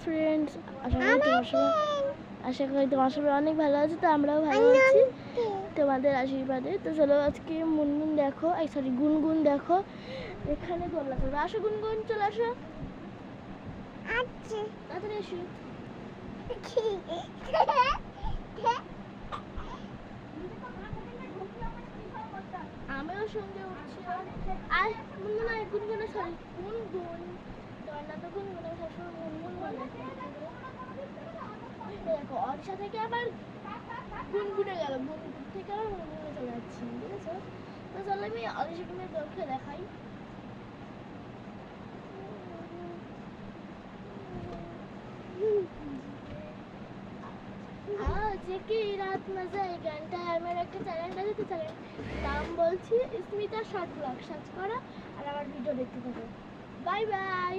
Friends, আশা করি তোমার সবাই অনেক ভালো আছে। তো আমরাও ভালো আছি তোমাদের আশীর্বাদে। তো চলো আজকে মুনমুন দেখো, সরি গুনগুন দেখো এখানে দোলনা চলবে। আসো গুনগুন, চলে আসো, তাড়াতাড়ি এসো। আমিও সঙ্গে উঠছি। আর মুনমুন আর গুনগুন, সরি গুনগুন, দোলনা তো গুনগুন, সবসময় মুনমুন বলে। দেখো অর্ষা থেকে আবার গুনগুনে গেল, গুনগুন থেকে আবার মুনমুনে চলে যাচ্ছি, বুঝেছো? তো চলো আমি অর্ষাকে দোলকে দেখাই। কি রাত মজা, এই গানটা আমার একটা চ্যানেল আছে, তো চ্যানেল নাম বলছি স্মিতা শর্ট ব্লগ, সার্চ করো আর আমার ভিডিও দেখতে থাকো। Bye bye.